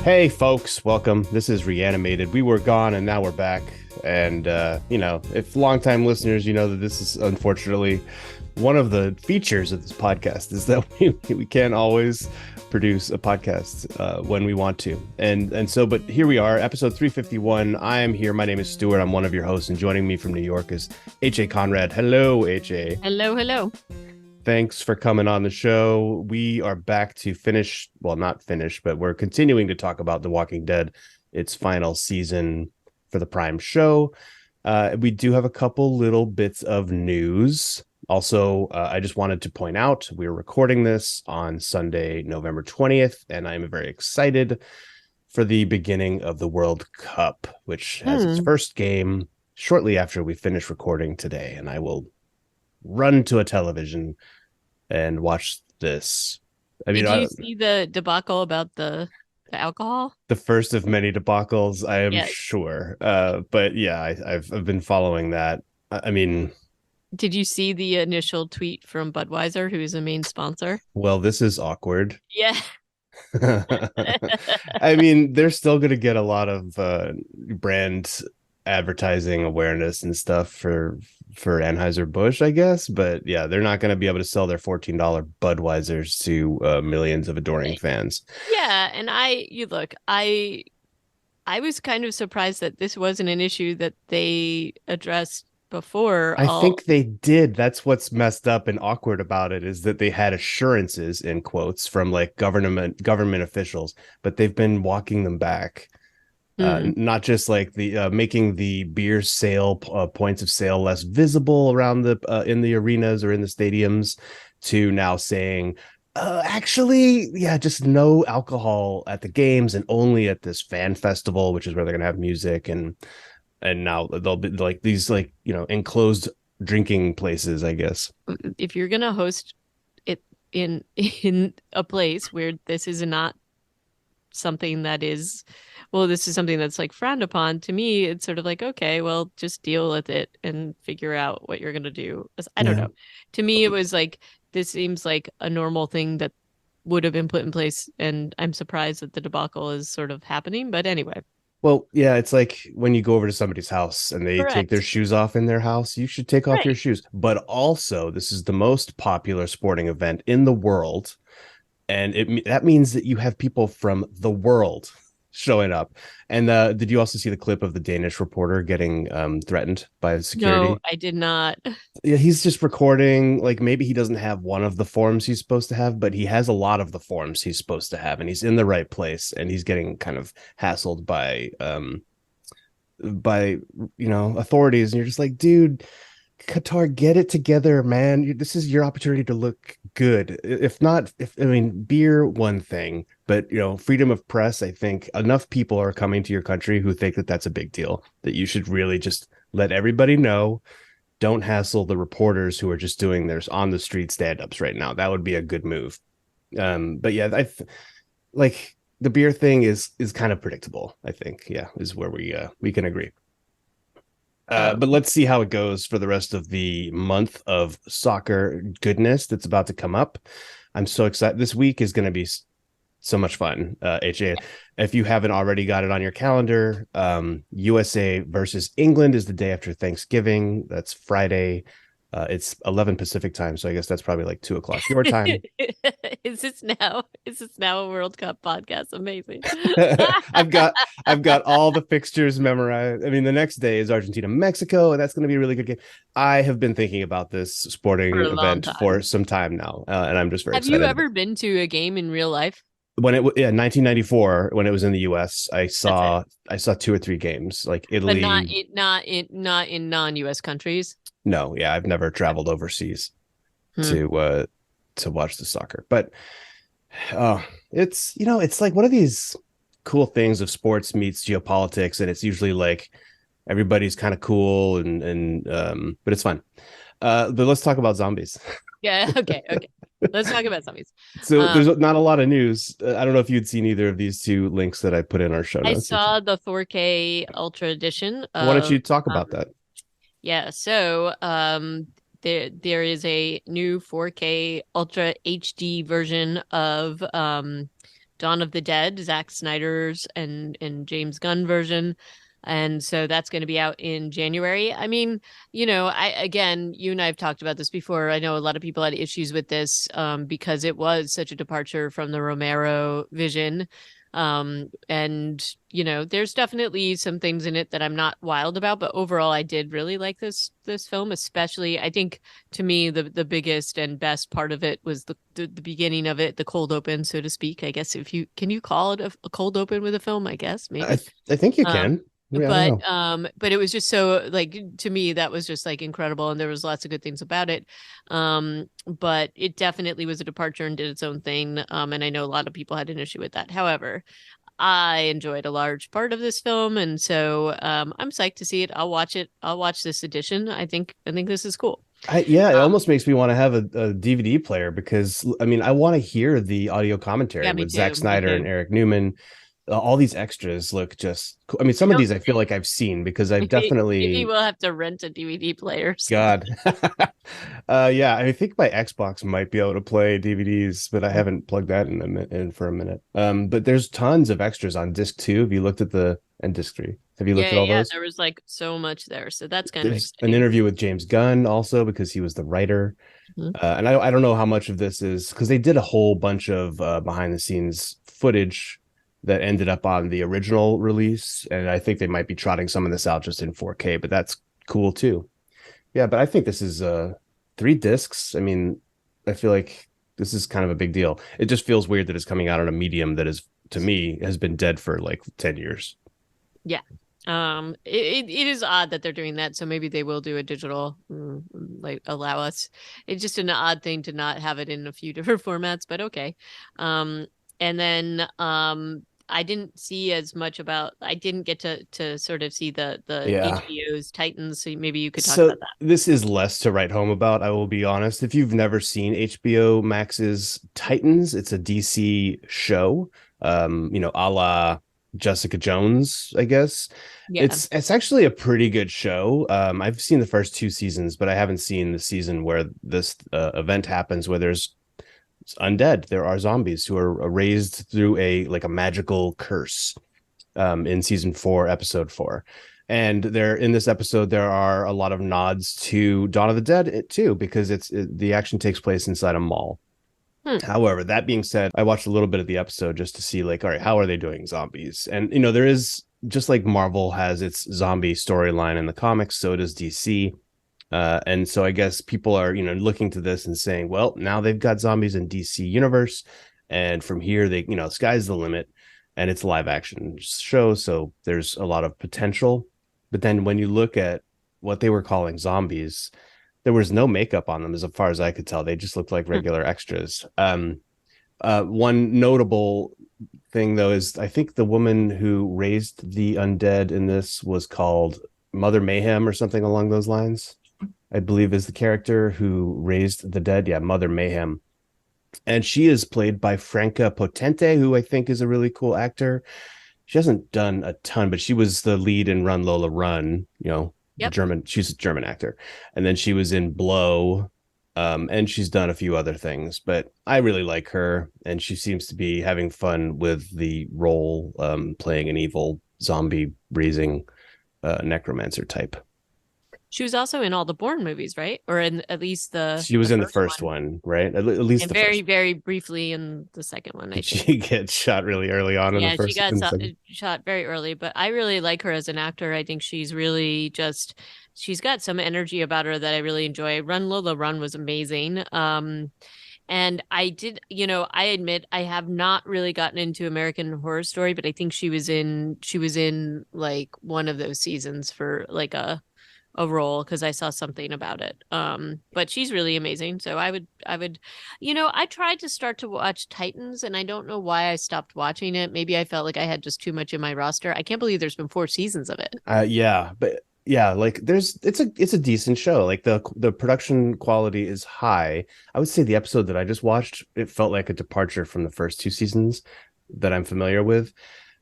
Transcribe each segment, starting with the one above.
Hey, folks, welcome. This is Reanimated. We were gone and now we're back. And, if longtime listeners, you know that this is unfortunately one of the features of this podcast is that we can't always produce a podcast when we want to. But here we are, episode 351. I am here. My name is Stuart. I'm one of your hosts. And joining me from New York is H.A. Conrad. Hello, H.A. Hello, hello. Thanks for coming on the show. We are back to finish, well, not finish, but we're continuing to talk about The Walking Dead, its final season for the Prime show. We do have a couple little bits of news. Also, I just wanted to point out we're recording this on Sunday, November 20th, and I'm very excited for the beginning of the World Cup, which has its first game shortly after we finish recording today. And I will run to a television and watch this. Did you see the debacle about the alcohol? The first of many debacles, I am Yes. sure. But yeah, I've been following that. I mean, Did you see the initial tweet from Budweiser, who is a main sponsor? well, this is awkward. Yeah. I mean, they're still going to get a lot of brand advertising awareness and stuff for Anheuser-Busch, I guess. But yeah, they're not going to be able to sell their $14 Budweisers to millions of adoring fans. Yeah, and I was kind of surprised that this wasn't an issue that they addressed before. I think they did. That's what's messed up and awkward about it is that they had assurances in quotes from like government officials, but they've been walking them back. Not just like the making the beer sale points of sale less visible around the in the arenas or in the stadiums, to now saying actually, yeah, just no alcohol at the games and only at this fan festival, which is where they're gonna have music, and now they'll be like these, like, enclosed drinking places, I guess. If you're gonna host it in a place where this is not something that is, well, this is something that's like frowned upon. To me, it's sort of like, okay, well, just deal with it and figure out what you're gonna do. I don't know. To me, it was like, this seems like a normal thing that would have been put in place, and I'm surprised that the debacle is sort of happening. But anyway. Well, yeah, it's like when you go over to somebody's house and they take their Correct. shoes off in their house, you should take off your Right. shoes. But also, this is the most popular sporting event in the world, and that means that you have people from the world showing up. And did you also see the clip of the Danish reporter getting threatened by No, security? I did not. Yeah, he's just recording. Like, maybe he doesn't have one of the forms he's supposed to have, but he has a lot of the forms he's supposed to have, and he's in the right place, and he's getting kind of hassled by authorities. And you're just like, dude, Qatar, get it together, man. This is your opportunity to look good. If not, if I mean, beer, one thing, but freedom of press. I think enough people are coming to your country who think that that's a big deal, that you should really just let everybody know. Don't hassle the reporters who are just doing their on the street stand-ups right now. That would be a good move. But yeah, like the beer thing is kind of predictable. I think, yeah, is where we can agree. But let's see how it goes for the rest of the month of soccer goodness that's about to come up. I'm so excited. This week is going to be so much fun. HA, if you haven't already got it on your calendar, USA versus England is the day after Thanksgiving. That's Friday. It's 11 Pacific time, so I guess that's probably like 2 o'clock your time. Is this now a World Cup podcast? Amazing. I've got I've got all the fixtures memorized. I mean, the next day is Argentina Mexico, and that's going to be a really good game. I have been thinking about this For sporting a long event for time. some time now, and I'm just very Have you excited about ever been to a game in real life? when it yeah 1994, when it was in the US. I That's it. saw I saw 2 or 3 games, like But not Italy. in non-US countries. No, yeah, I've never traveled overseas Hmm. to watch the soccer, but oh, it's like one of these cool things of sports meets geopolitics, and it's usually like everybody's kind of cool, and but it's fun. But let's talk about zombies. Yeah, okay, okay. Let's talk about zombies. So Um, there's not a lot of news. I don't know if you'd seen either of these two links that I put in our show I notes. saw the 4K Ultra edition Why don't of you talk about um that? yeah, so there is a new 4K Ultra HD version of Dawn of the Dead, Zack Snyder's and James Gunn version. And so that's going to be out in January. I mean, I again, you and I have talked about this before. I know a lot of people had issues with this because it was such a departure from the Romero vision. And there's definitely some things in it that I'm not wild about, but overall I did really like this film, especially I think to me the biggest and best part of it was the beginning of it, the cold open, so to speak. I guess if you can you call it a cold open with a film, I guess maybe. I think you Um can. Yeah, I don't but know. but it was just so like to me that was just like incredible and there was lots of good things about it. But it definitely was a departure and did its own thing. And I know a lot of people had an issue with that. However, I enjoyed a large part of this film, and so I'm psyched to see it. I'll watch it. I'll watch this edition. I think this is cool. Yeah, it Um, almost makes me want to have a DVD player because I mean, I want to hear the audio commentary yeah, me with Zack too. Me Snyder and too. Eric Newman. All these extras look just cool. I mean, I some of don't these I feel like I've seen because I've maybe definitely we'll have to rent a DVD player sometime. God. Yeah, I think my Xbox might be able to play DVDs, but I haven't plugged that in for a minute. But there's tons of extras on disc two. Have you looked at the and disc three? Have you looked Yeah, at all yeah. those? There was like so much there, so that's kind of There's an exciting. interview with James Gunn also because he was the writer. Mhm. And I don't know how much of this is because they did a whole bunch of behind the scenes footage that ended up on the original release. And I think they might be trotting some of this out just in 4K, but that's cool too. Yeah, but I think this is three discs. I mean, I feel like this is kind of a big deal. It just feels weird that it's coming out on a medium that is, to me, has been dead for like 10 years. Yeah. It is odd that they're doing that, so maybe they will do a digital, like allow us. It's just an odd thing to not have it in a few different formats, but okay. Um, and then I didn't see as much about. I didn't get to sort of see the Yeah. HBO's Titans, so maybe you could talk So about that. this is less to write home about, I will be honest. If you've never seen HBO Max's Titans, it's a DC show, a la Jessica Jones, I guess. Yeah. It's actually a pretty good show. I've seen the first two seasons, but I haven't seen the season where this event happens where there's undead. There are zombies who are raised through a magical curse in season four, episode four. And there in this episode, there are a lot of nods to Dawn of the Dead too, because the action takes place inside a mall. Hmm. However, that being said, I watched a little bit of the episode just to see, like, all right, how are they doing zombies? And there is just like Marvel has its zombie storyline in the comics, so does DC. And so I guess people are, looking to this and saying, well, now they've got zombies in DC universe, and from here they, sky's the limit, and it's a live action show, so there's a lot of potential. But then when you look at what they were calling zombies, there was no makeup on them as far as I could tell. They just looked like Hmm. regular extras. One notable thing though is I think the woman who raised the undead in this was called Mother Mayhem or something along those lines. I believe is the character who raised the dead. Yeah, Mother Mayhem. And she is played by Franca Potente, who I think is a really cool actor. She hasn't done a ton, but she was the lead in Run Lola Run, the Yep. German, she's a German actor. And then she was in Blow, and she's done a few other things, but I really like her. And she seems to be having fun with the role, playing an evil zombie raising necromancer type. She was also in all the Bourne movies, right? Or in at least the She was the in the first first one, one, right? At least and the very, first. very briefly in the second one, I Did think. she get shot really early on in the Yeah, she first got in the second? shot very early, but I really like her as an actor. I think she's really just she's got some energy about her that I really enjoy. Run Lola Run was amazing. And I did, I admit I have not really gotten into American Horror Story, but I think she was in like one of those seasons for like a role because I saw something about it. But she's really amazing. So I would, I tried to start to watch Titans and I don't know why I stopped watching it. Maybe I felt like I had just too much in my roster. I can't believe there's been 4 seasons of it. Yeah, but yeah, like it's a decent show. Like the production quality is high. I would say the episode that I just watched, it felt like a departure from the first two seasons that I'm familiar with.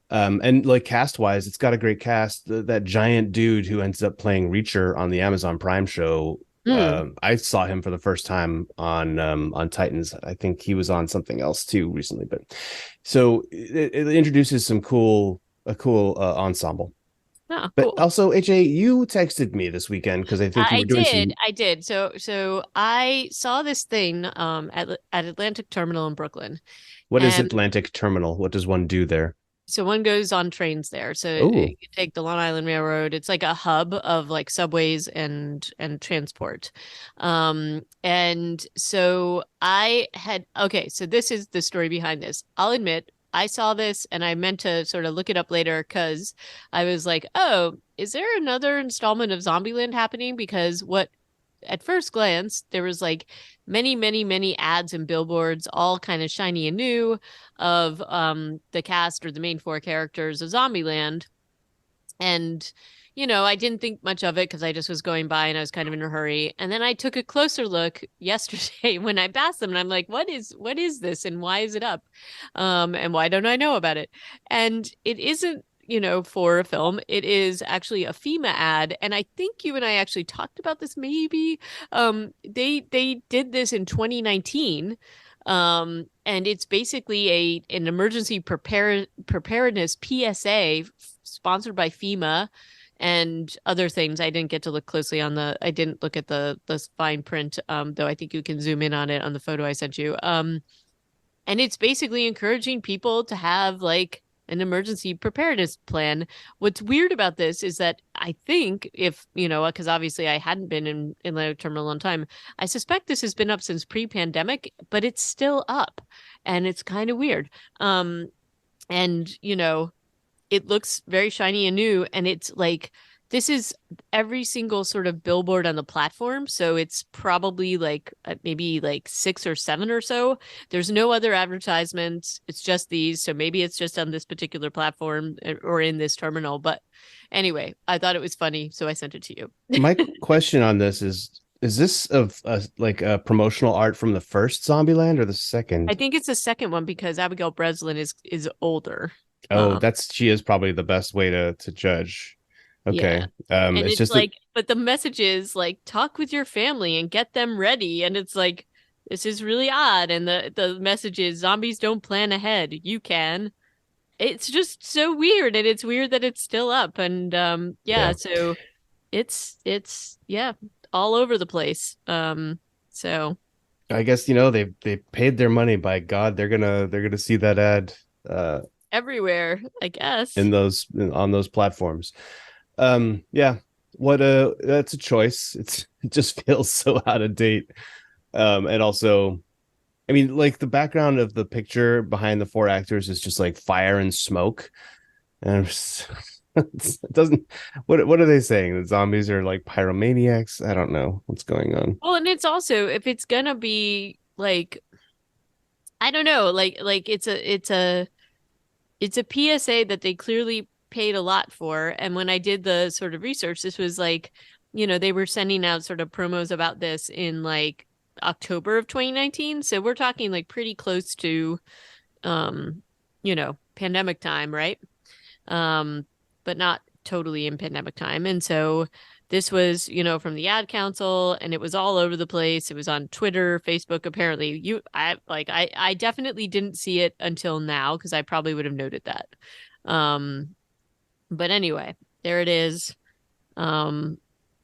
And like cast wise, it's got a great cast. That giant dude who ends up playing Reacher on the Amazon Prime show Hmm. I saw him for the first time on Titans. I think he was on something else too recently, but so it introduces a cool ensemble. Oh, But cool. also, AJ, you texted me this weekend because I think you I were doing did. some. I did. So I saw this thing at Atlantic Terminal in Brooklyn. What is And Atlantic Terminal? What does one do there? so one goes on trains there. So Oh, you take the Long Island Railroad. It's like a hub of like subways and transport. And so I had okay, so this is the story behind this. I'll admit I saw this and I meant to sort of look it up later because I was like, oh, is there another installment of Zombieland happening? Because what at first glance, there was like many, many, many ads and billboards, all kind of shiny and new, of the cast or the main four characters of Zombieland. And, I didn't think much of it because I just was going by and I was kind of in a hurry. And then I took a closer look yesterday when I passed them and I'm like, what is this and why is it up? And why don't I know about it? And it isn't, for a film. It is actually a FEMA ad. And I think you and I actually talked about this maybe. They did this in 2019. And it's basically an emergency preparedness PSA sponsored by FEMA and other things. I didn't get to look closely on I didn't look at the fine print, though I think you can zoom in on it on the photo I sent you. And it's basically encouraging people to have like an emergency preparedness plan. What's weird about this is that I think if, because obviously I hadn't been in Atlantic Terminal a long time, I suspect this has been up since pre-pandemic, but it's still up and it's kind of weird. And it looks very shiny and new, and it's like this is every single sort of billboard on the platform, so it's probably like maybe like six or seven or so. There's no other advertisements, it's just these, so maybe it's just on this particular platform or in this terminal. But anyway, I thought it was funny, so I sent it to you. my question on this is this of like a promotional art from the first Zombieland or the I second? think it's the second one because Abigail Breslin is older. Oh, um that's she is probably the best way to judge. yeah. Okay. And It's it's just that like, but the message is like, talk with your family and get them ready. And it's like, this is really odd. And the message is zombies don't plan ahead. You can. It's just so weird. And it's weird that it's still up. And yeah, yeah. so it's yeah, all over the place. So I guess they paid their money. By God, they're gonna see that ad uh everywhere, I in guess. those on those platforms. Yeah. What that's a choice. It just feels so out of date. And also I mean, like the background of the picture behind the four actors is just like fire and smoke. And it doesn't. What are they saying? The zombies are like pyromaniacs. I don't know what's going on. Well, and it's also if it's gonna be like, I don't know, like it's a PSA that they clearly paid a lot for. And when I did the sort of research, this was like, they were sending out sort of promos about this in like October of 2019. So we're talking like pretty close to, pandemic time, right? Um, but not totally in pandemic time. And so this was, from the ad council and it was all over the place. It was on Twitter, Facebook. Apparently I definitely didn't see it until now because I probably would have noted that. Um, but anyway, there it is. Um,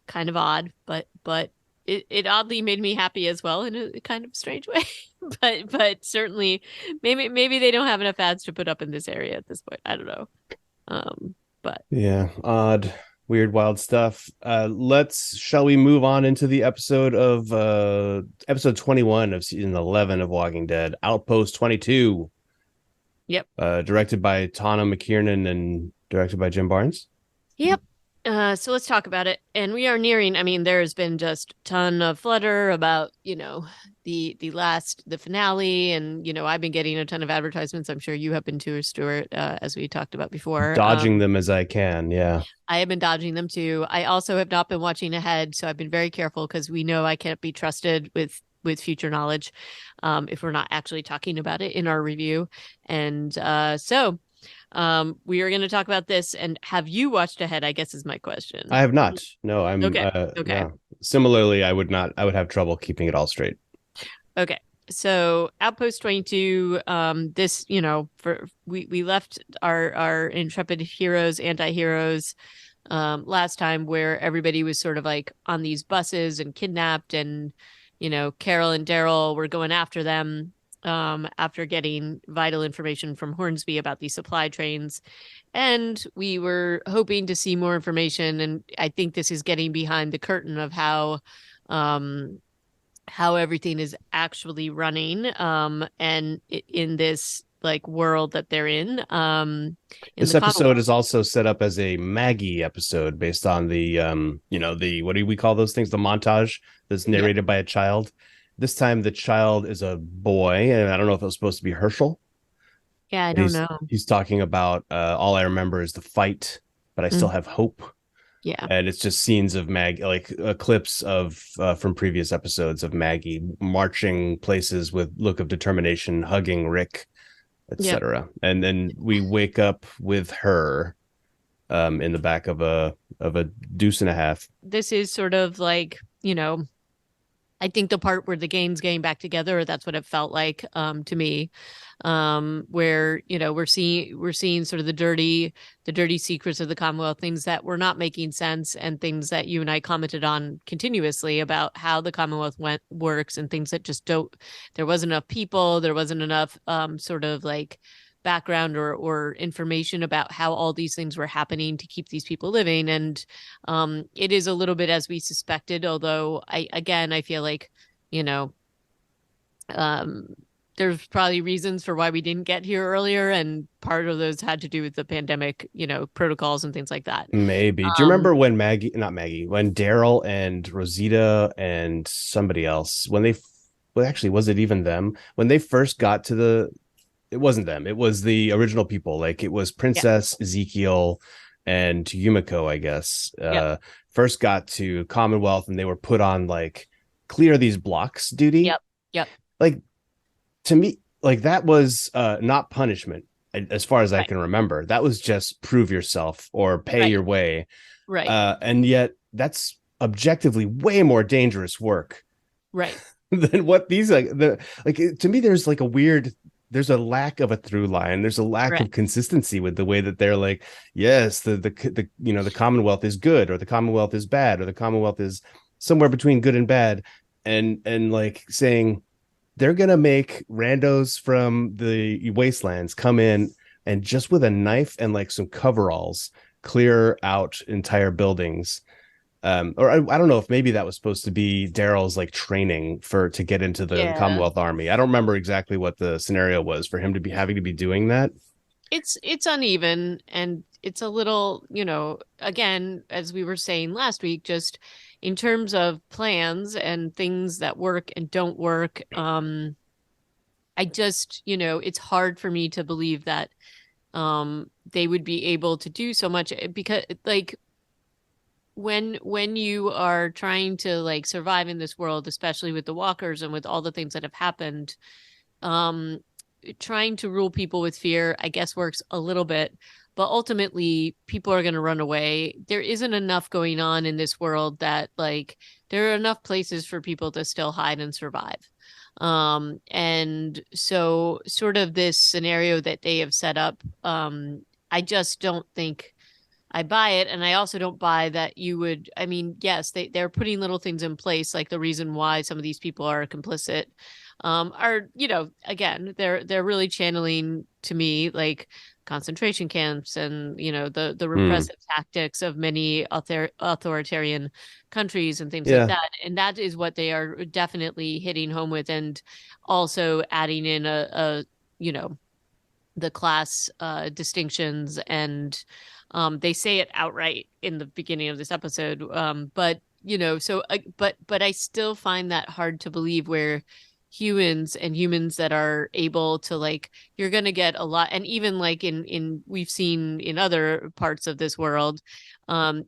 Kind of odd, but it oddly made me happy as well in a kind of strange way. But certainly maybe they don't have enough ads to put up in this area at this point. I don't know. But Yeah, odd, weird, wild stuff. Let's shall we move on into the episode 21 of season 11 of Walking Dead, Outpost 22, yep. directed by Tana McKiernan and directed by Jim Barnes. Yep. So let's talk about it. And we are nearing, I mean, there has been just a ton of flutter about, the finale. And, I've been getting a ton of advertisements. I'm sure you have been too, Stuart, as we talked about before. Dodging them as I can. Yeah. I have been dodging them too. I also have not been watching ahead, so I've been very careful because we know I can't be trusted with future knowledge, if we're not actually talking about it in our review. And so We are going to talk about this. And have you watched ahead? I guess is my I question. have not. No, I'm Okay. Okay. no. Similarly, I would not. I would have trouble keeping it all straight. Okay. So Outpost 22, this, for we left our intrepid heroes, anti-heroes, last time where everybody was sort of like on these buses and kidnapped, and Carol and Daryl were going after them after getting vital information from Hornsby about these supply trains. And we were hoping to see more information, and I think this is getting behind the curtain of um how everything is actually running and in this like world that they're in This the episode Commonwealth. is also set up as a Maggie episode based on the the what do we call those things? The montage that's Yeah. narrated by a child. This time the child is a boy, and I don't know if it was supposed to be Herschel, Yeah, I but don't he's know. he's talking about all I remember is the fight, but I still Mm, have hope. yeah. And it's just scenes of Maggie, like clips of from previous episodes of Maggie marching places with look of determination, hugging Rick, Yep. etc. And then we wake up with her in the back of a deuce and a half. This is sort of like, I think the part where the gang's getting back together, that's what it felt like to me. Where, we're seeing sort of the dirty secrets of the Commonwealth, things that were not making sense, and things that you and I commented on continuously about how the Commonwealth works, and things that just don't, there wasn't enough people, there wasn't enough sort of like background or information about how all these things were happening to keep these people living. And it is a little bit as we suspected, although I feel like, you know, um, there's probably reasons for why we didn't get here earlier, and part of those had to do with the pandemic, protocols and things like that. Maybe. Do you remember Um, when not Maggie, when Daryl and Rosita and somebody else, when they, well, actually, was it even them? When they first got to it wasn't them. It was the original people. Like it was yeah, Princess Ezekiel and Yumiko, I guess. yep, First got to Commonwealth and they were put on like clear these blocks duty. yep, yep, Like to me, like that was not punishment as far as I right, can remember. That was just prove yourself or pay right, your way. right, And yet that's objectively way more dangerous work right, than what these like to me there's like a weird there's a lack of a through line, there's a lack right, of consistency with the way that they're like, yes, the the Commonwealth is good or the Commonwealth is bad or the Commonwealth is somewhere between good and bad, and like saying they're gonna make randos from the wastelands come in and just with a knife and like some coveralls clear out entire buildings. Or I don't know if maybe that was supposed to be Daryl's like training for to get into the yeah. Commonwealth Army. I don't remember exactly what the scenario was for him to be having to be doing that. It's uneven, and it's a little, again, as we were saying last week, just in terms of plans and things that work and don't work. I just, it's hard for me to believe that they would be able to do so much, because like when you are trying to like survive in this world, especially with the walkers and with all the things that have happened, um trying to rule people with fear, I guess, works a little bit, but ultimately people are going to run away. There isn't enough going on in this world that like there are enough places for people to still hide and survive. And so sort of this scenario that they have set up, I just don't think I buy it. And I also don't buy that you would, I mean, yes, they're putting little things in place, like the reason why some of these people are complicit, are, again, they're really channeling to me like concentration camps and, the Hmm. repressive tactics of many authoritarian countries and things like Yeah. that. And that is what they are definitely hitting home with. And also adding in you know, the class distinctions, and they say it outright in the beginning of this episode, but so but I still find that hard to believe, where humans that are able to like, you're going to get a lot. And even like in we've seen in other parts of this world,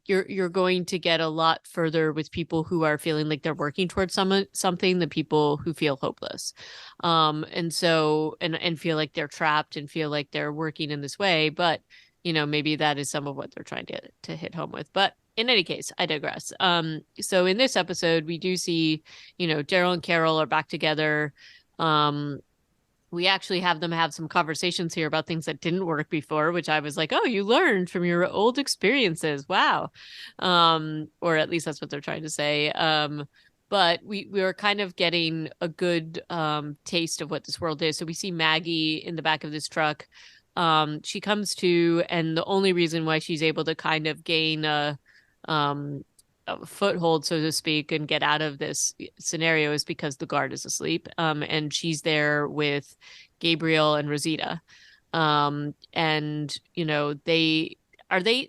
You're going to get a lot further with people who are feeling like they're working towards something than people who feel hopeless. And so and feel like they're trapped and feel like they're working in this way, but maybe that is some of what they're trying to hit home with. But in any case, I digress. So in this episode, we do see, Daryl and Carol are back together. Um, we actually have them have some conversations here about things that didn't work before, which I was like, oh, you learned from your old experiences. Wow. Or at least that's what they're trying to say. But we were kind of getting a good taste of what this world is. So we see Maggie in the back of this truck. She comes to, and the only reason why she's able to kind of gain um, a foothold, so to speak, and get out of this scenario is because the guard is asleep. And she's there with Gabriel and Rosita. And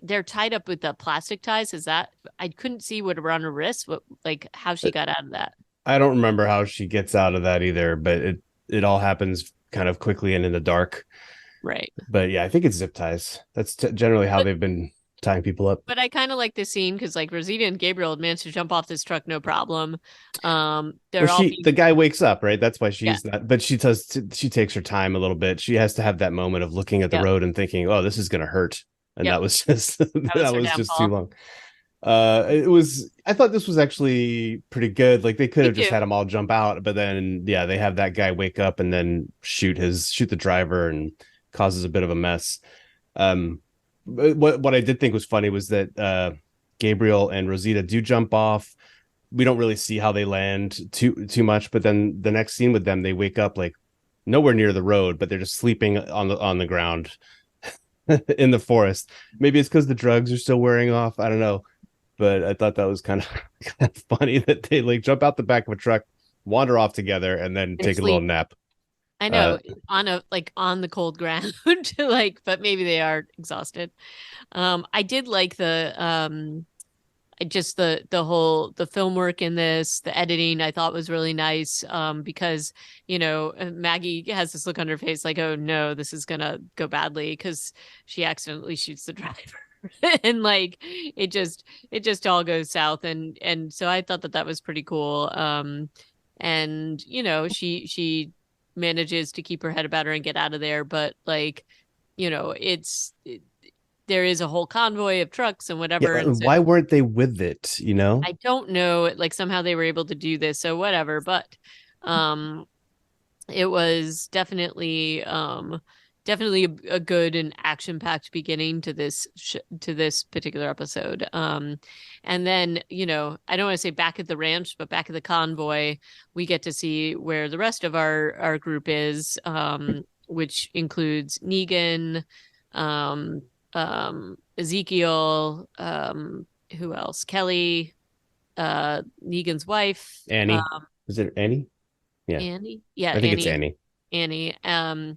they're tied up with the plastic ties. Is that I couldn't see what around her wrist, what like how she got out of that. I don't remember how she gets out of that either, but it all happens kind of quickly and in the dark. Right. But yeah, I think it's zip ties. That's generally how But they've been tying people up. but I kind of like this scene because like Rosita and Gabriel had managed to jump off this truck no problem. Well, They're all the being guy wakes up, right? That's why yeah, she's not, but she takes her time a little bit. She has to have that moment of looking at the yep, road and thinking, oh, this is going to hurt. And yep. that was just, That was that her was just too downfall. long. I thought this was actually pretty good. Like they could Me have just too. had them all jump out, but then, yeah, they have that guy wake up and then shoot the driver and causes a bit of a mess. What I did think was funny was that, Gabriel and Rosita do jump off. We don't really see how they land too much, but then the next scene with them, they wake up like nowhere near the road, but they're just sleeping on the ground in the forest. Maybe it's because the drugs are still wearing off. I don't know, but I thought that was kind of, kind of funny that they like jump out the back of a truck, wander off together, and then And take a little sleep. nap. I Uh, know on a like on the cold ground, like, but maybe they are exhausted. I did like just the film work in this, the editing I thought was really nice. Because Maggie has this look on her face like, oh no, this is gonna go badly because she accidentally shoots the driver. And like it just all goes south, and so I thought that was pretty cool. And she manages to keep her head about her and get out of there, but like there is a whole convoy of trucks and yeah, whatever, and so why weren't they with it? You know, I don't know, like somehow they were able to do this, so whatever. But um it was definitely a good and action-packed beginning to this particular episode. And then, I don't want to say back at the ranch, but back at the convoy, we get to see where the rest of our group is, which includes Negan, um, Ezekiel, who else? Kelly, Negan's wife, Annie. Is it Annie? Yeah, Annie. Yeah, I think it's Annie. Annie. Annie.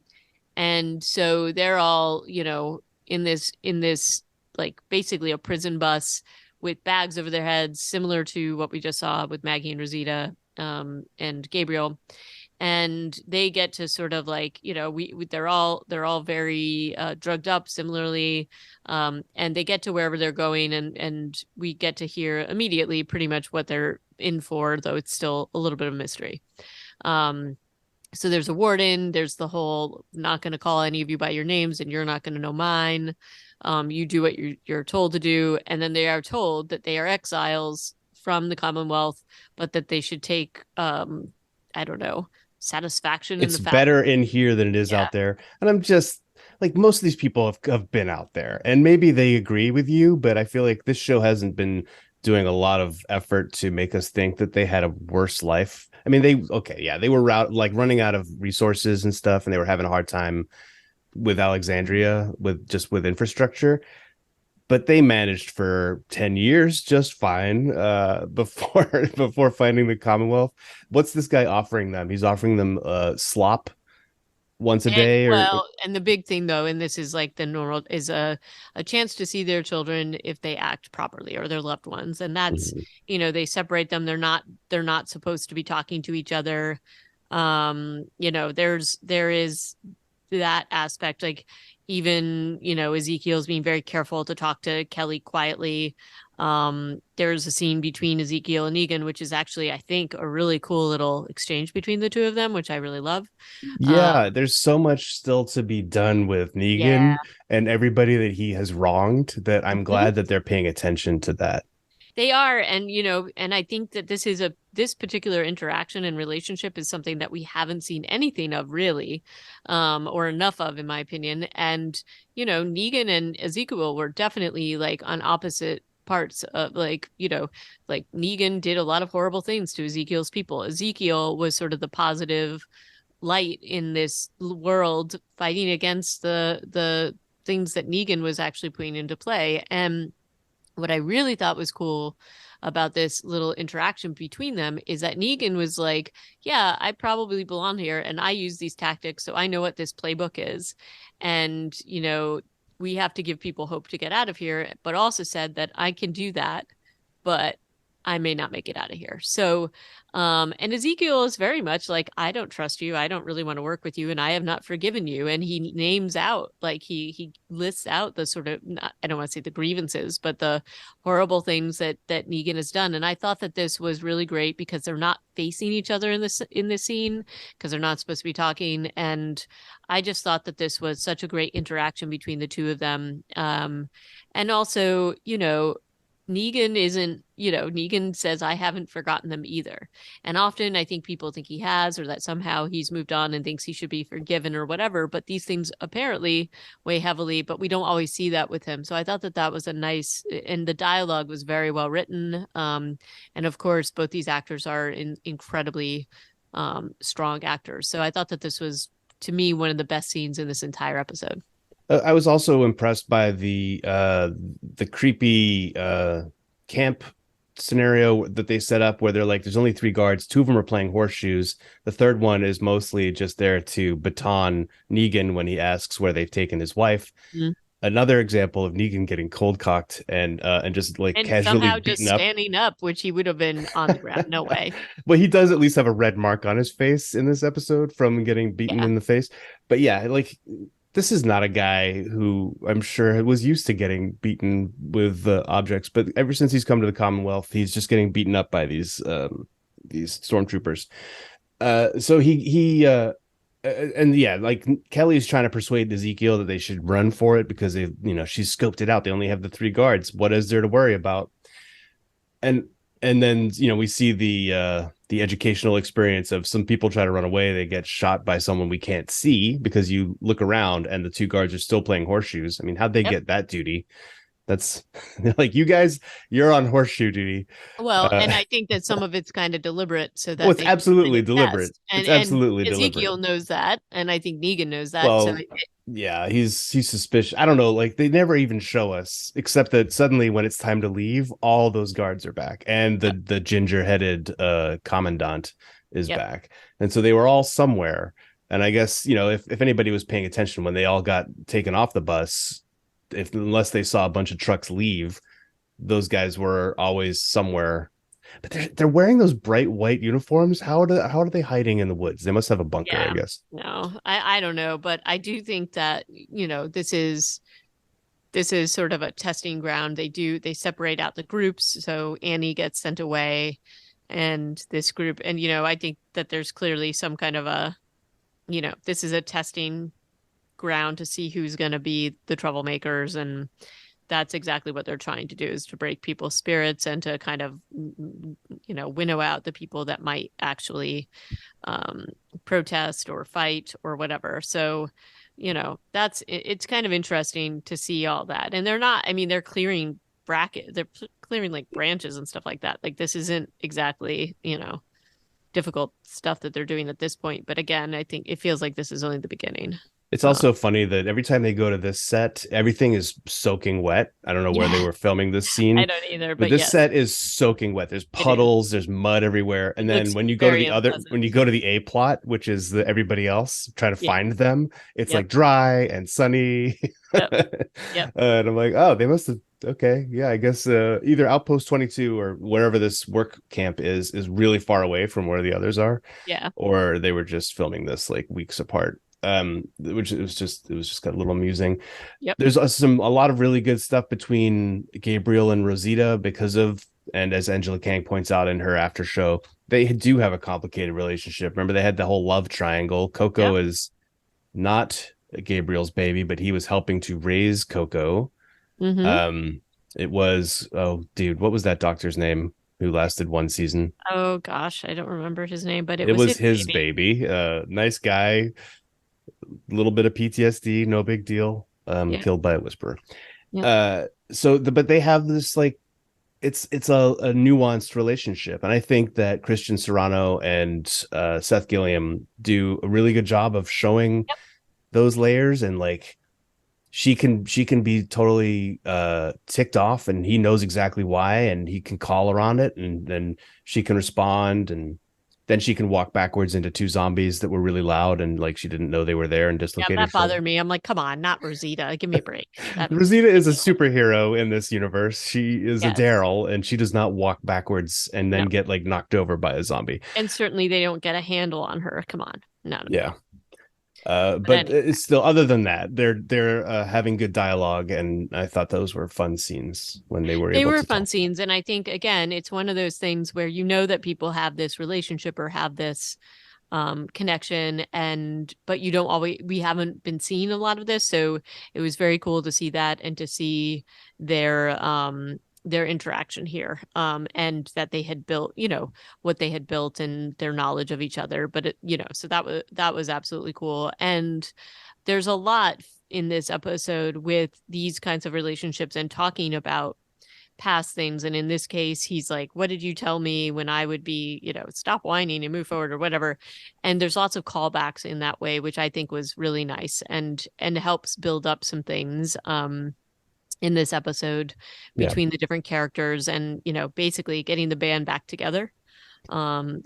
And so they're all, in this like basically a prison bus with bags over their heads, similar to what we just saw with Maggie and Rosita, and Gabriel. And they get to sort of like, they're all very drugged up similarly. And they get to wherever they're going, and we get to hear immediately pretty much what they're in for, though it's still a little bit of a mystery. Um, so there's a warden, there's the whole not going to call any of you by your names and you're not going to know mine. You do what you're told to do, and then they are told that they are exiles from the Commonwealth, but that they should take I don't know, satisfaction in It's the fact. better in here than it is Yeah. out there. And I'm just like, most of these people have been out there and maybe they agree with you, but I feel like this show hasn't been doing a lot of effort to make us think that they had a worse life. I mean, okay, yeah, they were like running out of resources and stuff, and they were having a hard time with Alexandria with infrastructure, but they managed for 10 years just fine, before before finding the Commonwealth. What's this guy offering them? He's offering them slop once a And day, or well, and the big thing though, and this is like the normal, is a chance to see their children if they act properly, or their loved ones. And that's, they separate them. They're not supposed to be talking to each other. There is that aspect, like even, Ezekiel's being very careful to talk to Kelly quietly. There's a scene between Ezekiel and Negan, which is actually, I think, a really cool little exchange between the two of them, which I really love. Uh, Yeah, there's so much still to be done with yeah. Negan and everybody that he has wronged that I'm Mhm. glad that they're paying attention to that. They are, and and I think that this particular interaction and relationship is something that we haven't seen anything of really, or enough of, in my opinion. And Negan and Ezekiel were definitely like on opposite parts of like, like Negan did a lot of horrible things to Ezekiel's people. Ezekiel was sort of the positive light in this world, fighting against the things that Negan was actually putting into play. And what I really thought was cool about this little interaction between them is that Negan was like, yeah, I probably belong here and I use these tactics, so I know what this playbook is. And, we have to give people hope to get out of here, but also said that I can do that, but I may not make it out of here. So, and Ezekiel is very much like, I don't trust you. I don't really want to work with you, and I have not forgiven you. And he names out, like he lists out the sort of, I don't want to say the grievances, but the horrible things that Negan has done. And I thought that this was really great because they're not facing each other in this scene because they're not supposed to be talking. And I just thought that this was such a great interaction between the two of them. And also, Negan isn't, Negan says, I haven't forgotten them either. And often I think people think he has, or that somehow he's moved on and thinks he should be forgiven or whatever. But these things apparently weigh heavily, but we don't always see that with him. So I thought that that was a nice, and the dialogue was very well written. And of course, both these actors are incredibly strong actors. So I thought that this was, to me, one of the best scenes in this entire episode. I was also impressed by the creepy camp scenario that they set up where they're like, there's only three guards, two of them are playing horseshoes. The third one is mostly just there to baton Negan when he asks where they've taken his wife. Mm. Another example of Negan getting cold cocked and just like And casually somehow just beaten up. standing up, which he would have been on the ground. No way. But he does at least have a red mark on his face in this episode from getting beaten Yeah. in the face. But yeah, like this is not a guy who I'm sure was used to getting beaten with objects, but ever since he's come to the Commonwealth, he's just getting beaten up by these stormtroopers. So he and yeah, like Kelly's trying to persuade Ezekiel that they should run for it because she's scoped it out. They only have the three guards. What is there to worry about? And and then we see the educational experience of some people try to run away, they get shot by someone we can't see because you look around and the two guards are still playing horseshoes. I mean, how'd they Yep. get that duty? That's like, you guys, you're on horseshoe duty. Well, uh and I think that some of it's kind of deliberate so oh, that it's they can kind absolutely of deliberate. test. It's And absolutely deliberate. Ezekiel knows that, and I think Negan knows that. So Well, yeah, he's suspicious. I don't know, like they never even show us, except that suddenly when it's time to leave, all those guards are back, and the yep, the ginger-headed commandant is yep, back. And so they were all somewhere. And I guess, if anybody was paying attention when they all got taken off the bus, if unless they saw a bunch of trucks leave, those guys were always somewhere. But they're wearing those bright white uniforms. How are they hiding in the woods? They must have a bunker, I yeah. guess. No, I don't know, but I do think that this is sort of a testing ground. They separate out the groups, so Annie gets sent away, and this group, and I think that there's clearly some kind of a, this is a testing ground to see who's going to be the troublemakers, and that's exactly what they're trying to do, is to break people's spirits and to kind of winnow out the people that might actually um, protest or fight or whatever. So it's kind of interesting to see all that. And they're not, I mean, they're clearing they're clearing like branches and stuff like that. Like this isn't exactly difficult stuff that they're doing at this point, but again, I think it feels like this is only the beginning. It's uh, also funny that every time they go to this set, everything is soaking wet. I don't know where they yeah. were filming this I scene, don't either, but but this yes, set is soaking wet. There's it is. puddles, there's mud everywhere. And It then looks when you go to very the other, when unpleasant. you go to the A plot, which is everybody else trying to Yeah. find them, it's Yep. like dry and sunny. Yep. Yep. And I'm like, oh, they must have. Okay, yeah, I guess either Outpost 22 or wherever this work camp is really far away from where the others are, Yeah. or they were just filming this like weeks apart. which it was just got a little amusing. Yep. There's a lot of really good stuff between Gabriel and Rosita because of, and as Angela Kang points out in her after show, they do have a complicated relationship. Remember, they had the whole love triangle. Coco Yep. is not Gabriel's baby, but he was helping to raise Coco. Mm-hmm. Um, it was, oh dude, what was that doctor's name who lasted one season? Oh gosh, I don't remember his name, but it It was was his his baby. baby. Nice guy, a little bit of PTSD, no big deal. Yeah. Killed by a whisperer. Yep. But they have this like it's a nuanced relationship, and I think that Christian Serrano and Seth Gilliam do a really good job of showing Yep. those layers, and like she can be totally ticked off, and he knows exactly why, and he can call her on it, and then she can respond, and then she can walk backwards into two zombies that were really loud, and like she didn't know they were there and Yeah, dislocate her that shoulder. bothered me. I'm like, come on, not Rosita. Give me a break. That was Rosita is a ridiculous. superhero in this universe. She is a Yes. Daryl, and she does not walk backwards and then No. get like knocked over by a zombie. And certainly they don't get a handle on her. Come on. No, no, no. Yeah. But But anyway, it's still, other than that, they're having good dialogue, and I thought those were fun scenes when they were they able were to fun talk. scenes. And I think, again, it's one of those things where you know that people have this relationship or have this connection, and but you don't always, we haven't been seeing a lot of this, so it was very cool to see that and to see their interaction here, and that they had built, what they had built and their knowledge of each other. But so that was absolutely cool. And there's a lot in this episode with these kinds of relationships and talking about past things. And in this case, he's like, what did you tell me when I would be, stop whining and move forward or whatever. And there's lots of callbacks in that way, which I think was really nice and helps build up some things in this episode Yeah. between the different characters and, basically getting the band back together.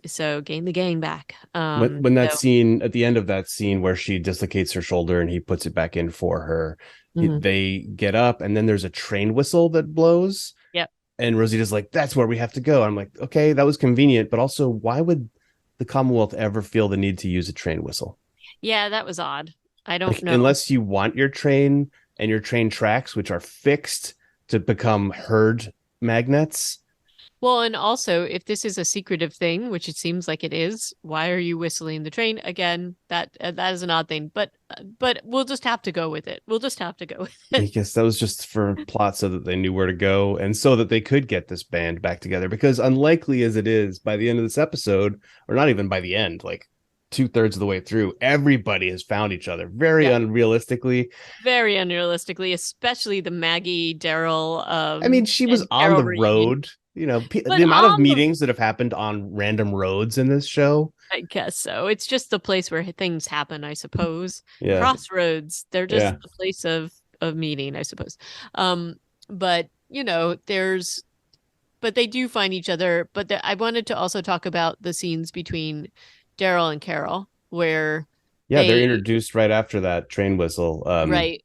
So gain the gang back. When that So scene at the end of that scene where she dislocates her shoulder and he puts it back in for her, mhm. they get up, and then there's a train whistle that blows, Yep. and Rosita's like, "That's where we have to go." I'm like, "Okay, that was convenient, but also, why would the Commonwealth ever feel the need to use a train whistle? Yeah, that was odd. I don't Like, know. unless you want your train and your train tracks, which are fixed, to become herd magnets." Well, and also, if this is a secretive thing, which it seems like it is, why are you whistling the train again? That is an odd thing, but we'll just have to go with it. We'll just have to go with I it. guess that was just for plot, so that they knew where to go and so that they could get this band back together. Because unlikely as it is, by the end of this episode, or not even by the end, like two-thirds of the way through, everybody has found each other very Yeah, unrealistically. very unrealistically, especially the Maggie Daryl I mean, she was and on the Carol reunion. road. The But amount of on the, meetings that have happened on random roads in this show. I guess so. It's just the place where things happen, I suppose. Yeah, Crossroads, they're just yeah, the place of meeting, I suppose. Um, but but they do find each other. But I wanted to also talk about the scenes between Daryl and Carol, where yeah. They're they, introduced right after that train whistle. right,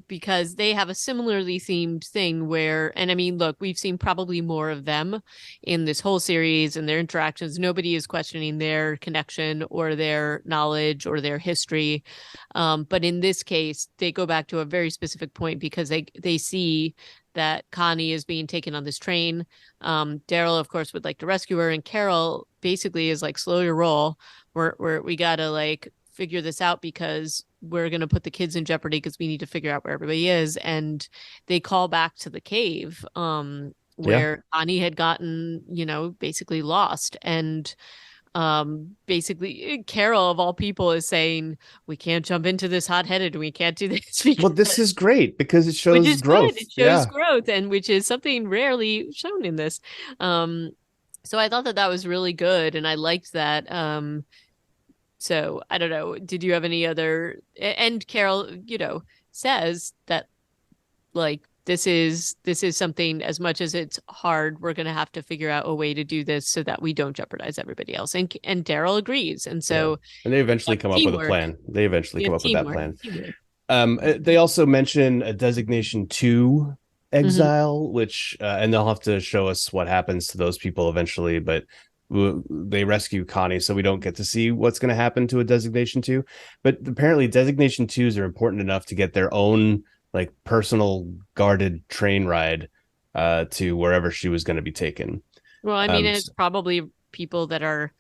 because they have a similarly themed thing where, and I mean, look, we've seen probably more of them in this whole series and their interactions. Nobody is questioning their connection or their knowledge or their history. But in this case, they go back to a very specific point because they see that Connie is being taken on this train. Daryl, of course, would like to rescue her, and Carol basically is like, slow your roll. We gotta like figure this out because we're gonna put the kids in jeopardy because we need to figure out where everybody is. And they call back to the cave, yeah. where Connie had gotten, basically lost. And basically Carol of all people is saying, we can't jump into this hot-headed, we can't do this Well, because, this is great because it which shows is good, growth. it shows Yeah. growth, and which is something rarely shown in this. um so I thought that was really good, and I liked that. So I don't know, did you have any other, and Carol, says that, like, this is something, as much as it's hard, we're going to have to figure out a way to do this so that we don't jeopardize everybody else. And Daryl agrees. And Yeah. so And they eventually come up with a teamwork. plan. They eventually We come have up with that teamwork. plan. Teamwork. They also mention a designation two Hmm. exile, which, and they'll have to show us what happens to those people eventually. But they rescue Connie, so we don't get to see what's going to happen to a Designation Two. But apparently, Designation Twos are important enough to get their own like personal guarded train ride to wherever she was going to be taken. Well, I mean, it's So, probably people that are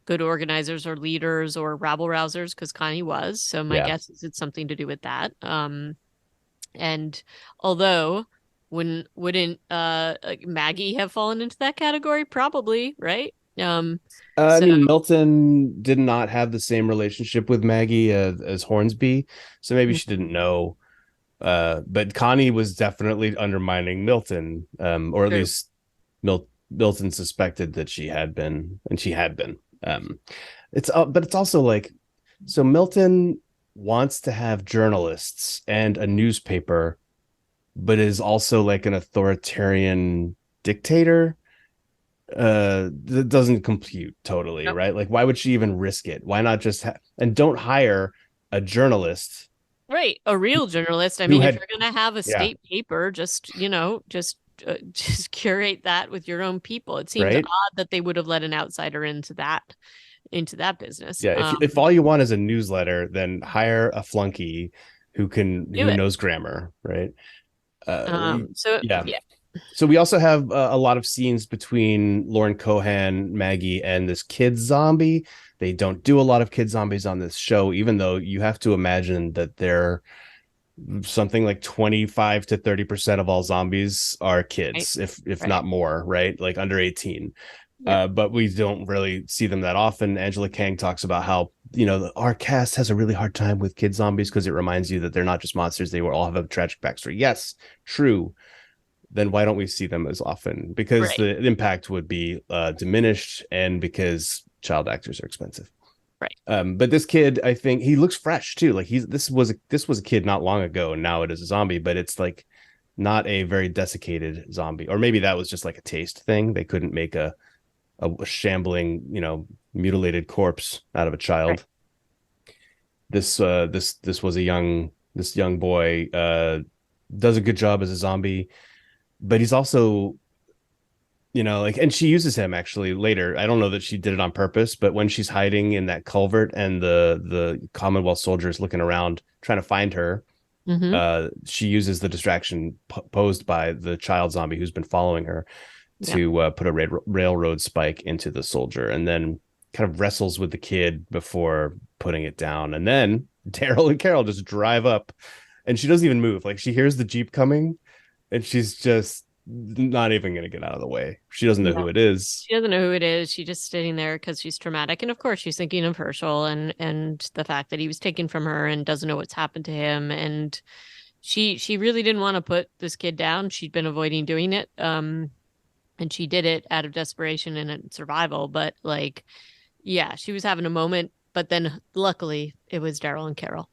good organizers or leaders or rabble rousers because Connie was. So my yeah, guess is it's something to do with that. And although wouldn't like Maggie have fallen into that category? Probably, right? I So mean, Milton did not have the same relationship with Maggie as Hornsby, so maybe she didn't know. But Connie was definitely undermining Milton, or at true. least Milton suspected that she had been, and she had been. But it's also like, so Milton wants to have journalists and a newspaper, but is also like an authoritarian dictator. That doesn't compute totally, Nope. right? Like, why would she even risk it? Why not just and don't hire a journalist Right. A real journalist. I who mean, if had, you're going to have a yeah, state paper, just curate that with your own people. It seems right, odd that they would have let an outsider into that business. yeah. If all you want is a newsletter, then hire a flunky Do who it. knows grammar, right? So Yeah. yeah. So we also have a lot of scenes between Lauren Cohan, Maggie, and this kid zombie. They don't do a lot of kid zombies on this show, even though you have to imagine that they're something like 25 to 30% of all zombies are Right. kids, if Right. not more, right? Like under 18. Yep. But we don't really see them that often. Angela Kang talks about how, our cast has a really hard time with kid zombies because it reminds you that they're not just monsters, they will all have a tragic backstory. Yes, true. Then why don't we see them as often? Because Right. the impact would be diminished, and because child actors are expensive. Right. But this kid, I think he looks fresh too. Like this was a kid not long ago, and now it is a zombie. But it's like not a very desiccated zombie, or maybe that was just like a taste thing. They couldn't make a shambling, mutilated corpse out of a Right. child. This was this young boy does a good job as a zombie, but he's also, like, and she uses him actually later. I don't know that she did it on purpose, but when she's hiding in that culvert and the Commonwealth soldiers looking around trying to find her, Mm-hmm. she uses the distraction posed by the child zombie who's been following her Yep. to put a railroad spike into the soldier, and then kind of wrestles with the kid before putting it down. And then Daryl and Carol just drive up, and she doesn't even move. Like, she hears the Jeep coming, and she's just not even going to get out of the way. She doesn't know No. who it is. She doesn't know who it is. She's just sitting there because she's traumatic. And of course she's thinking of Herschel and the fact that he was taken from her and doesn't know what's happened to him. And she really didn't want to put this kid down. She'd been avoiding doing it. And she did it out of desperation and survival. But like, yeah, she was having a moment, but then luckily it was Daryl and Carol.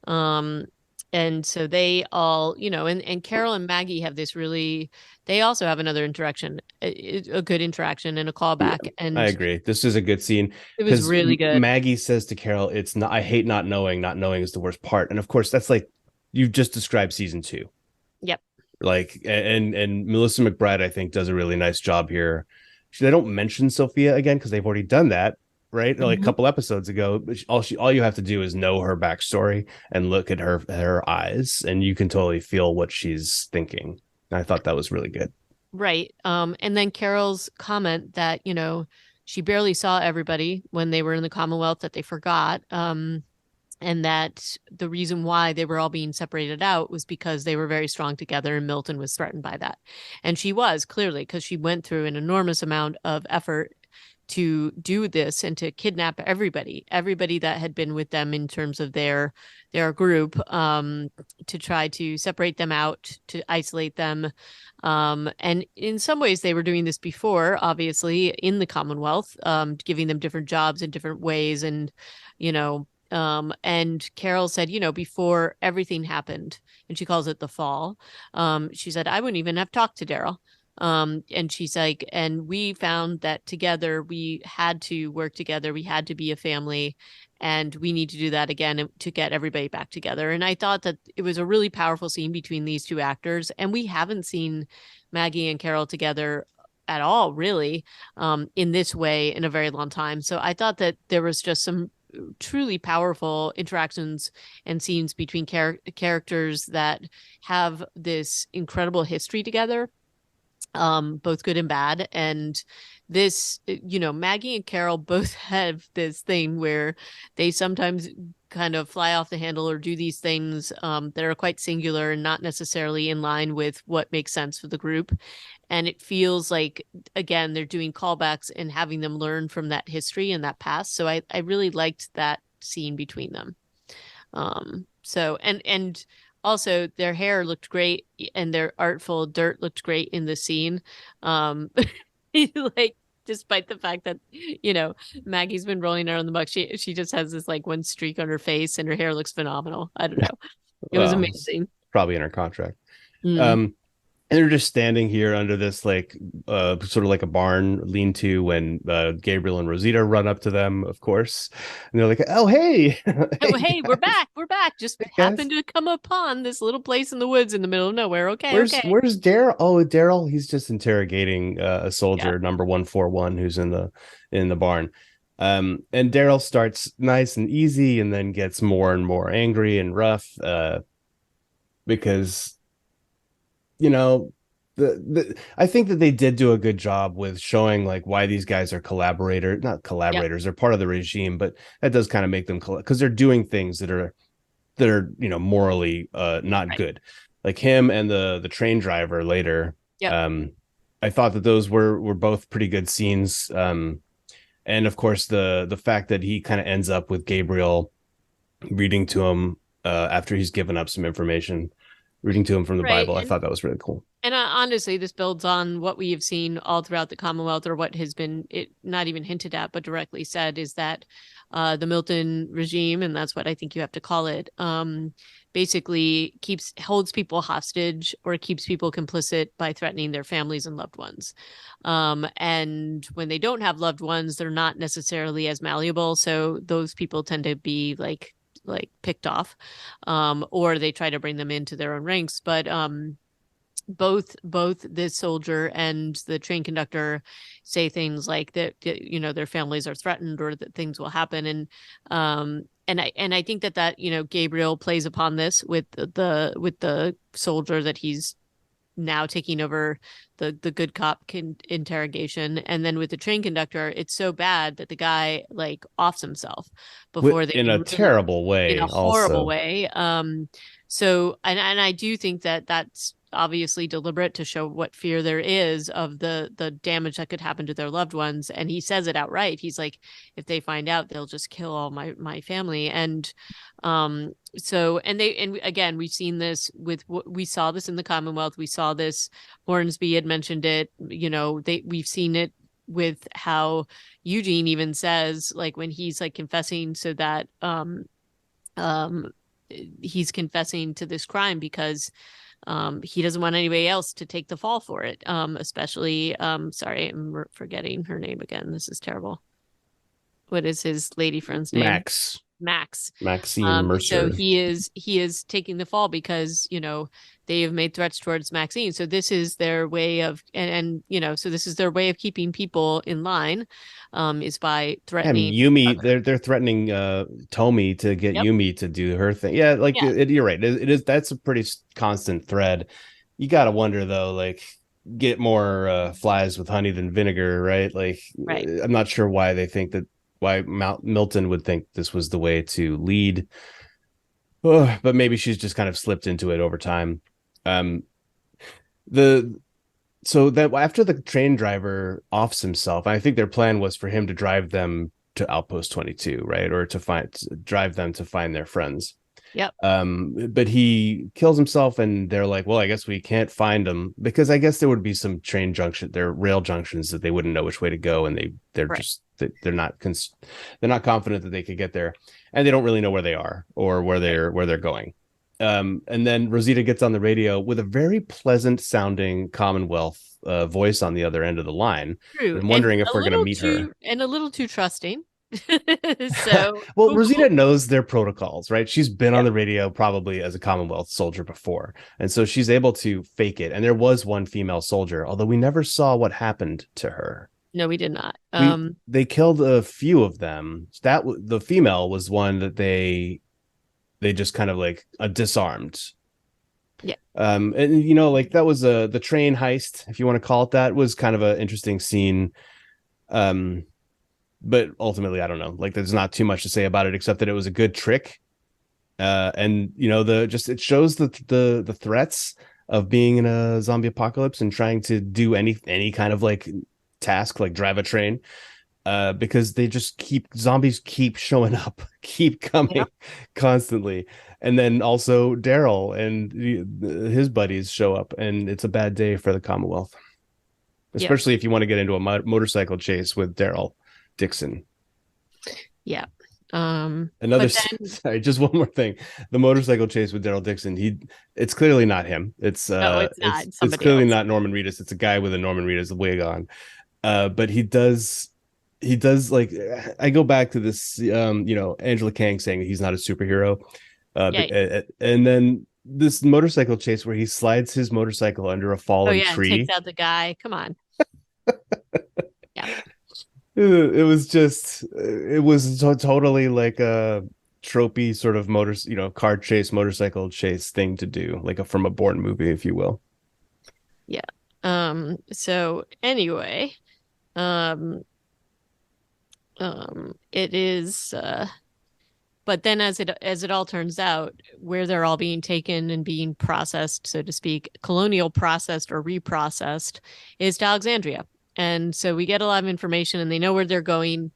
Um, and so they all, and Carol and Maggie have this really, they also have another interaction, a good interaction and a Yeah, callback. I And agree. This is a good scene it was because really good. Maggie says to Carol, "It's not. I hate not knowing. Not knowing is the worst part." And of course, that's like you've just described season two. Yep. Like, and Melissa McBride, I think, does a really nice job here. They don't mention Sophia again because they've already done that, right? Like a Mhm. couple episodes ago. But all you have to do is know her backstory and look at her eyes, and you can totally feel what she's thinking. I thought that was really good. Right. And then Carol's comment that, she barely saw everybody when they were in the Commonwealth, that they forgot. And that the reason why they were all being separated out was because they were very strong together and Milton was threatened by that. And she was clearly, because she went through an enormous amount of effort to do this and to kidnap everybody that had been with them in terms of their group, to try to separate them out, to isolate them. And in some ways they were doing this before, obviously in the Commonwealth, giving them different jobs in different ways. And Carol said, before everything happened, and she calls it the fall, she said, I wouldn't even have talked to Daryl. And she's like, and we found that together we had to work together, we had to be a family, and we need to do that again to get everybody back together. And I thought that it was a really powerful scene between these two actors, and we haven't seen Maggie and Carol together at all, really, in this way in a very long time. So I thought that there was just some truly powerful interactions and scenes between characters that have this incredible history together, both good and bad. And this, Maggie and Carol both have this thing where they sometimes kind of fly off the handle or do these things that are quite singular and not necessarily in line with what makes sense for the group. And it feels like, again, they're doing callbacks and having them learn from that history and that past. So I really liked that scene between them. So and also their hair looked great and their artful dirt looked great in the scene. Like, despite the fact that, Maggie's been rolling around the muck, she just has this like one streak on her face and her hair looks phenomenal. I don't know. It was Well, amazing. probably in her contract. Mm. Um, and they're just standing here under this like sort of like a barn lean to when Gabriel and Rosita run up to them, of course. And they're like, "Oh, hey, Oh, hey hey, we're back. We're back. Just guys. happened to come upon this little place in the woods in the middle of nowhere. Okay, okay. Where's Daryl? Oh, Daryl, he's just interrogating a Yeah. soldier number 141 who's in the barn." And Daryl starts nice and easy and then gets more and more angry and rough because you know I think that they did do a good job with showing like why these guys are not Yep. collaborators, they're part of the regime, but that does kind of make them because they're doing things that are morally not Right. good, like him and the train driver later. Yep. I thought that those were both pretty good scenes. And of course the fact that he kind of ends up with Gabriel reading to him after he's given up some information, reading to him from the Right. Bible. I And thought that was really cool. And honestly, this builds on what we have seen all throughout the Commonwealth, or what has been not even hinted at, but directly said, is that the Milton regime, and that's what I think you have to call it, basically holds people hostage or keeps people complicit by threatening their families and loved ones. And when they don't have loved ones, they're not necessarily as malleable, so those people tend to be like picked off, or they try to bring them into their own ranks. But both this soldier and the train conductor say things like that, their families are threatened or that things will happen. And I think that Gabriel plays upon this with the soldier that he's now taking over the good cop interrogation. And then with the train conductor, it's so bad that the guy like offs himself before they In a can really, terrible in a way horrible also. way. So and I do think that that's obviously deliberate to show what fear there is of the damage that could happen to their loved ones. And he says it outright. He's like, if they find out, they'll just kill all my family. And so and again, we've seen this we saw this in the Commonwealth. We saw this, Hornsby had mentioned it, we've seen it with how Eugene even says, like, when he's like confessing, so that um he's confessing to this crime because he doesn't want anybody else to take the fall for it, especially sorry, I'm forgetting her name again, this is terrible. What is his lady friend's name? Max. Max. Maxine So Mercer. he is taking the fall because they have made threats towards Maxine. So this is their way of, so this is their way of keeping people in line, is by And threatening each Yumi, other. they're threatening Tomi to get Yep. Yumi to do her thing. Yeah, like Yeah. you're right. It is that's a pretty constant thread. You got to wonder though, like get more flies with honey than vinegar, right? Like Right. I'm not sure why they think that why Milton would think this was the way to lead. Oh, but maybe she's just kind of slipped into it over time. Um, the so that after the train driver offs himself, I think their plan was for him to drive them to Outpost 22, right? Or to drive them to find their friends. Yep. But he kills himself, and they're like, well, I guess we can't find him because I guess there would be some there are rail junctions that they wouldn't know which way to go, and they're Right. just they're not confident that they could get there, and they don't really know where they are or Right. where they're going. And then Rosita gets on the radio with a very pleasant sounding Commonwealth voice on the other end of the line. True. I'm And wondering if we're going to meet her. a little too trusting. So Well, Rosita Google. knows their protocols, right? She's been on Yeah. the radio probably as a Commonwealth soldier before. And so she's able to fake it. And there was one female soldier, although we never saw what happened to her. No, we did not. They killed a few of them. The female was one that they just kind of like disarmed. Yeah. And like that was the train heist, if you want to call it that, was kind of an interesting scene. Um, but ultimately, I don't know. Like, there's not too much to say about it except that it was a good trick. And the just it shows the threats of being in a zombie apocalypse and trying to do any kind of like task, like drive a train. Because they just zombies keep showing up, keep Yeah. coming constantly. And then also Daryl and his buddies show up, and it's a bad day for the Commonwealth, Yeah. especially if you want to get into a motorcycle chase with Daryl Dixon. Yeah. Another, But then sorry, just one more thing. The motorcycle chase with Daryl Dixon, it's clearly not him. no, it's not. It's It's somebody clearly else. not Norman Reedus. It's a guy with a Norman Reedus wig on. But he does like, I go back to this Angela Kang saying he's not a superhero, Yeah. and then this motorcycle chase where he slides his motorcycle under a Oh fallen yeah, and takes tree. out the guy. Come on. Yeah. It was just, it was totally like a tropey sort of car chase, motorcycle chase thing to do, like from a Bourne movie, if you will. Yeah. So anyway, um, it is but then as it all turns out, where they're all being taken and being processed, so to speak, colonial processed or reprocessed, is to Alexandria. And so we get a lot of information and they know where they're going,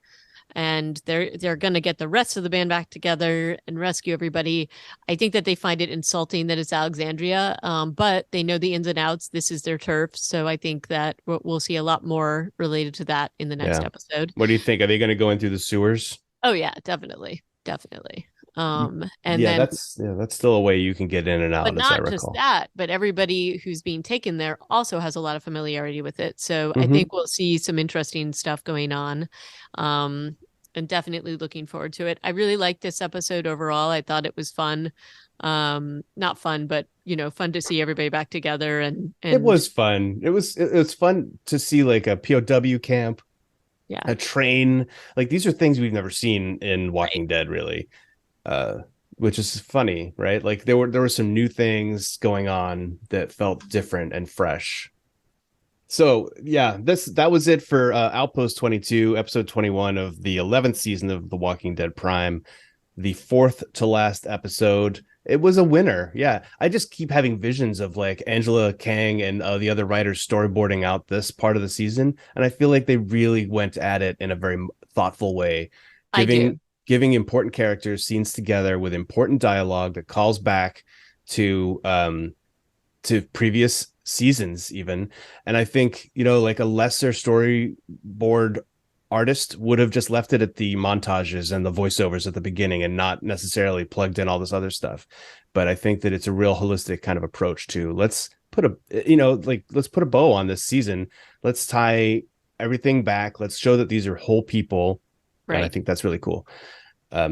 and they're going to get the rest of the band back together and rescue everybody. I think that they find it insulting that it's Alexandria, but they know the ins and outs. This is their turf, so I think that we'll see a lot more related to that in the next Yeah. episode. What do you think? Are they going to go in through the sewers? Oh yeah, definitely, definitely. And Yeah, then, that's still a way you can get in and but out, as I not just recall. that, but everybody who's being taken there also has a lot of familiarity with it. So I Hmm. think we'll see some interesting stuff going on. Um, and definitely looking forward to it. I really liked this episode overall. I thought it was fun. Not fun, but fun to see everybody back together It and was fun. It was fun to see like a POW camp, yeah, a train. Like, these are things we've never seen in right. Walking Dead, really. Uh, which is funny, right? Like, there were some new things going on that felt different and fresh. So yeah, that was it for Outpost 22, episode 21 of the 11th season of The Walking Dead Prime, the fourth to last episode. It was a winner. Yeah, I just keep having visions of like Angela Kang and the other writers storyboarding out this part of the season, and I feel like they really went at it in a very thoughtful way, I do. giving important characters scenes together with important dialogue that calls back to previous seasons even. And I think, like a lesser storyboard artist would have just left it at the montages and the voiceovers at the beginning and not necessarily plugged in all this other stuff. But I think that it's a real holistic kind of approach to, let's put let's put a bow on this season. Let's tie everything back. Let's show that these are whole people. And I Right. think that's really cool.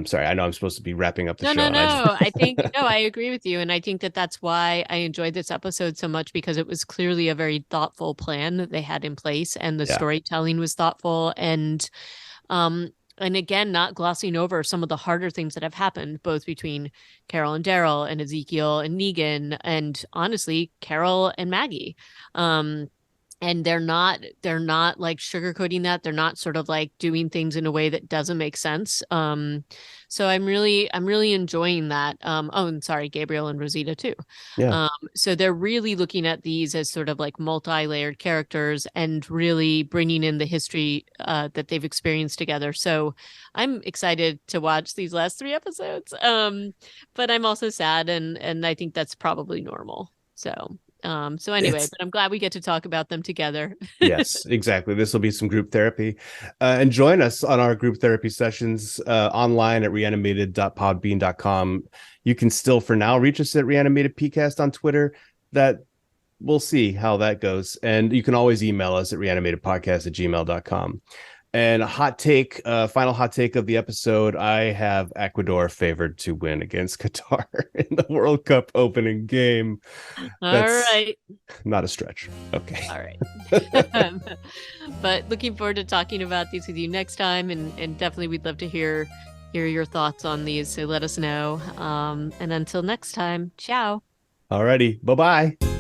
Sorry, I know I'm supposed to be wrapping up the No, no, show, and I just no. I think, no, I agree with you. And I think that that's why I enjoyed this episode so much, because it was clearly a very thoughtful plan that they had in place, and the yeah, storytelling was thoughtful. And again, not glossing over some of the harder things that have happened, both between Carol and Daryl and Ezekiel and Negan, and honestly, Carol and Maggie. And they're not like sugarcoating that. They're not sort of like doing things in a way that doesn't make sense. So I'm really enjoying that. Oh, and sorry, Gabriel and Rosita too. yeah. So they're really looking at these as sort of like multi-layered characters and really bringing in the history that they've experienced together. So I'm excited to watch these last three episodes. But I'm also sad, and I think that's probably normal. So anyway, It's but I'm glad we get to talk about them together. Yes, exactly. This will be some group therapy. And join us on our group therapy sessions online at reanimated.podbean.com. You can still, for now, reach us at Reanimated PCast on Twitter. That We'll see how that goes. And you can always email us at reanimatedpodcast@gmail.com. And a hot take, final hot take of the episode. I have Ecuador favored to win against Qatar in the World Cup opening game. All That's right. not a stretch. Okay. All right. But looking forward to talking about these with you next time, and definitely we'd love to hear your thoughts on these. So let us know. And until next time, ciao. Alrighty. Bye bye.